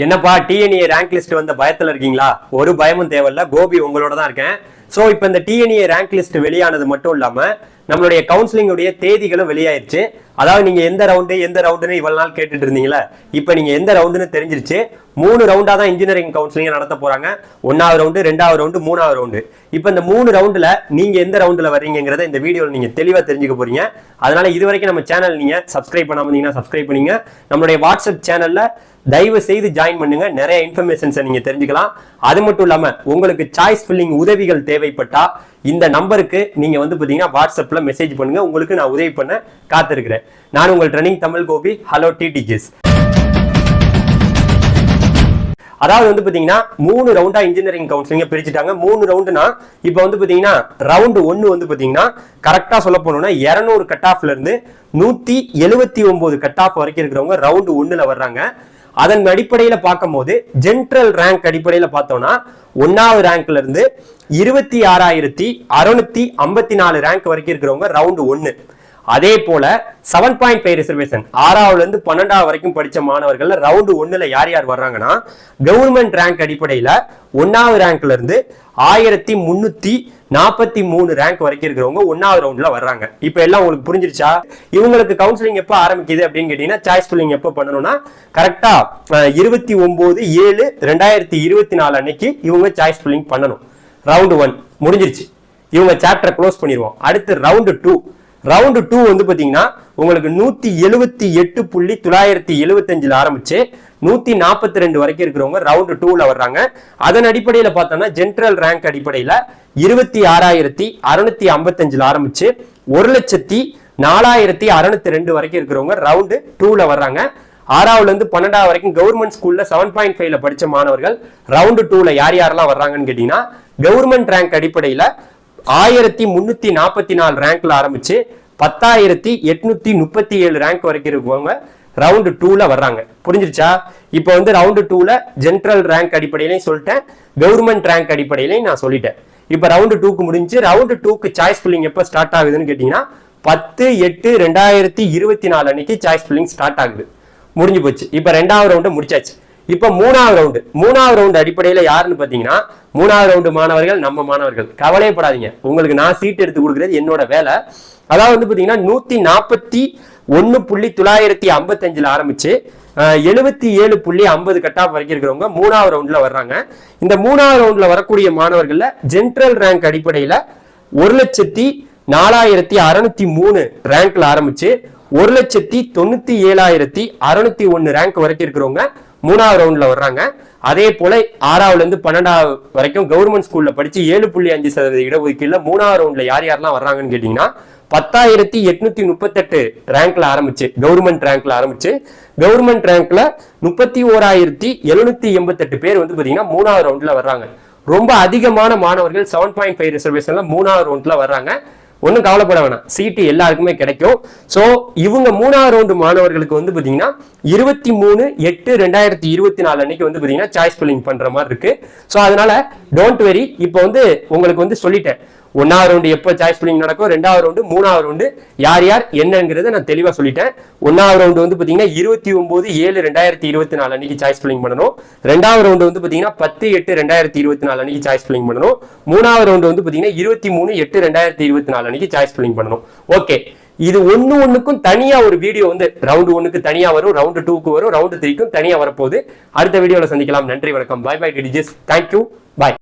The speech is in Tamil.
என்னப்பா டிஎன்ஏ ரேங்க் லிஸ்ட் வந்த பயத்துல இருக்கீங்களா? ஒரு பயமும் தேவையில்ல, கோபி உங்களோட தான் இருக்கேன். ஸோ இப்போ இந்த டிஎன்ஏ ரேங்க் லிஸ்ட் வெளியானது மட்டும் இல்லாம நம்மளுடைய கவுன்சிலிங்குடைய தேதிகளும் வெளியாயிருச்சு. அதாவது நீங்க எந்த ரவுண்டுன்னு இவ்வளவு நாள் கேட்டுட்டு இருந்தீங்களா, இப்போ நீங்க எந்த ரவுண்டுன்னு தெரிஞ்சிருச்சு. 3 ரவுண்டா தான் இன்ஜினியரிங் கவுன்சிலிங் நடத்த போறாங்க. 1வது ரவுண்டு, 2வது ரவுண்டு, 3வது ரவுண்டு. இப்போ இந்த 3 ரவுண்டுல நீங்க எந்த ரவுண்டுல வர்றீங்கிறத இந்த வீடியோல நீங்க தெளிவா தெரிஞ்சுக்க போறீங்க. அதனால இது வரைக்கும் நம்ம சேனல் நீங்க சப்ஸ்கிரைப் பண்ணாம இருந்தீங்கன்னா சப்ஸ்கிரைப் பண்ணீங்க. நம்மளுடைய வாட்ஸ்அப் சேனல்ல தயவு செய்து ஜாயின் பண்ணுங்க, நிறைய இன்ஃபர்மேஷன்ஸை நீங்க தெரிஞ்சுக்கலாம். அது மட்டும் இல்லாம உங்களுக்கு சாய்ஸ் ஃபில்லிங் உதவிகள் தேவைப்பட்டா இந்த நம்பருக்கு நீங்க பாத்தீங்கன்னா வாட்ஸ்அப்ல மெசேஜ் பண்ணுங்க, உங்களுக்கு நான் உதவி பண்ண காத்திருக்கிறேன். நான் உங்கள் ட்ரெனிங் தமிழ் கோபி. ஹலோ டிடிஜிஸ். அதாவது பாத்தீங்கன்னா 3 ரவுண்டா இன்ஜினியரிங் கவுன்சிலிங் பிரிச்சுட்டாங்க. 3 ரவுண்டுனா இப்போ பாத்தீங்கன்னா ரவுண்டு 1 பாத்தீங்கன்னா கரெக்டா சொல்ல போனோம்னா 200 கட் ஆஃப்ல இருந்து 179 கட் ஆஃப் வரைக்கும் இருக்கிறவங்க ரவுண்டு 1ல வர்றாங்க. அதன் அடிப்படையில பார்க்கும் போது ஜென்ரல் ரேங்க் அடிப்படையில பார்த்தோம்னா 1வது ரேங்க்ல இருந்து 26,654 ரேங்க் வரைக்கும் இருக்கிறவங்க ரவுண்டு 1. அதே போல 7.5 ரிசர்வேஷன் 6வது இருந்து 12வது வரைக்கும் படிச்ச மாணவர்கள் ரவுண்டு 1ல யார் யார் வர்றாங்கன்னா கவர்மெண்ட் ரேங்க் அடிப்படையில 1வது ரேங்க்ல இருந்து 1343 ரேங்க் வரைக்கும் இருக்கிறவங்க 1வது ரவுண்ட்ல வர்றாங்க. இப்ப எல்லாம் உங்களுக்கு புரிஞ்சிருச்சா? இவங்களுக்கு கவுன்சிலிங் எப்ப ஆரம்பிக்குது அப்படின்னு கேட்டீங்கன்னா சாய்ஸ் ஃபில்லிங் எப்ப பண்ணணும்னா கரெக்டா 29/7/2024 அன்னைக்கு இவங்க சாய்ஸ் ஃபில்லிங் பண்ணணும். ரவுண்டு 1 முடிஞ்சிருச்சு, இவங்க சாப்டர் க்ளோஸ் பண்ணிடுவோம். அடுத்து ரவுண்டு 2. ரவுண்டு 2 பாத்தீங்கன்னா உங்களுக்கு 178.975 ஆரம்பிச்சு 142 வரைக்கும் இருக்கிறவங்க ரவுண்டு 2ல வர்றாங்க. அதன் அடிப்படையில பார்த்தோம்னா ஜென்ரல் ரேங்க் அடிப்படையில 26,655 ஆரம்பிச்சு 1,04,602 வரைக்கும் இருக்கிறவங்க ரவுண்டு 2ல வர்றாங்க. 6வது இருந்து 12வது வரைக்கும் கவர்மெண்ட் ஸ்கூல்ல 7.5ல படிச்ச மாணவர்கள் ரவுண்டு 2ல யார் யாரெல்லாம் வர்றாங்கன்னு கேட்டீங்கன்னா கவர்மெண்ட் ரேங்க் அடிப்படையில 1344 ரேங்க்ல ஆரம்பிச்சு 10,837 ரேங்க் வரைக்கும் இருக்கவங்க ரவுண்டு 2ல வர்றாங்க. புரிஞ்சிருச்சா? இப்போ ரவுண்டு 2ல ஜென்ரல் ரேங்க் அடிப்படையிலையும் சொல்லிட்டேன், கவர்மெண்ட் ரேங்க் அடிப்படையிலையும் நான் சொல்லிட்டேன். இப்போ ரவுண்டு 2க்கு முடிஞ்சு. ரவுண்டு 2க்கு சாய்ஸ் ஃபில்லிங் எப்போ ஸ்டார்ட் ஆகுதுன்னு கேட்டீங்கன்னா 10/8/2024 அன்னைக்கு சாய்ஸ் ஃபில்லிங் ஸ்டார்ட் ஆகுது. முடிஞ்சு போச்சு. இப்போ 2வது ரவுண்டு முடிச்சாச்சு. இப்ப 3வது ரவுண்டு அடிப்படையில யாருன்னு பாத்தீங்கன்னா 3வது ரவுண்டு மாணவர்கள் நம்ம மாணவர்கள். கவலைப்படாதீங்க, உங்களுக்கு நான் சீட் எடுத்து கொடுக்கறது என்னோட வேலை. அதாவது பாத்தீங்கன்னா 141.955 ஆரம்பிச்சு 77.50 கட் ஆஃப் வரைக்கும் இருக்கிறவங்க 3வது ரவுண்ட்ல வர்றாங்க. இந்த 3வது ரவுண்ட்ல வரக்கூடிய மாணவர்கள்ல ஜென்ரல் ரேங்க் அடிப்படையில 1,04,603 ரேங்க்ல ஆரம்பிச்சு 1,97,601 ரேங்க் வரைக்கும் இருக்கிறவங்க 3வது ரவுண்ட்ல வர்றாங்க. அதே போல 6வது இருந்து 12வது வரைக்கும் கவர்மெண்ட் ஸ்கூல்ல படிச்சு 7.5% இடஒதுக்கீடுல 3வது ரவுண்ட்ல யார் யாரெல்லாம் வர்றாங்கன்னு கேட்டீங்கன்னா 10,838 ரேங்க்ல ஆரம்பிச்சு கவர்மெண்ட் ரேங்க்ல 31,788 பேர் பாத்தீங்கன்னா 3வது ரவுண்ட்ல வர்றாங்க. ரொம்ப அதிகமான மாணவர்கள் 7.5 ரிசர்வேஷன்ல 3வது ரவுண்ட்ல வர்றாங்க. ஒன்னும் கவலைப்பட வேணாம், சீட்டு எல்லாருக்குமே கிடைக்கும். சோ இவங்க 3வது ரவுண்டு மாணவர்களுக்கு பாத்தீங்கன்னா 23/8/2024 அன்னைக்கு பாத்தீங்கன்னா சாய்ஸ் ஃபில்லிங் பண்ற மாதிரி இருக்கு. சோ அதனால டோன்ட் வெரி. இப்போ உங்களுக்கு சொல்லிட்டேன் 1வது ரவுண்டு எப்போ சாய்ஸ் ஃபில்லிங் நடக்கும், 2வது ரவுண்டு, 3வது ரவுண்டு யார் யார் என்னங்கிறத நான் தெளிவா சொல்லிட்டேன். 1வது ரவுண்டு பாத்தீங்கன்னா 29/7/2024 அன்னைக்கு சாய்ஸ் ஃபில்லிங் பண்ணணும். 2வது ரவுண்டு பாத்தீங்கன்னா 10/8/2024 அன்னைக்கு சாய்ஸ் ஃபில்லிங் பண்ணணும். 3வது ரவுண்டு பாத்தீங்கன்னா 23/8/2024 அன்னைக்கு சாய்ஸ் ஃபில்லிங் பண்ணணும். ஓகே, இது ஒண்ணுக்கும் தனியா ஒரு வீடியோ ரவுண்டு 1க்கு தனியா வரும், ரவுண்டு 2க்கு வரும், ரவுண்டு 3க்கும் தனியா வரப்போகுது. அடுத்த வீடியோல சந்திக்கலாம். நன்றி, வணக்கம். பை பை டிடிஜிஸ். தேங்க்யூ, பாய்.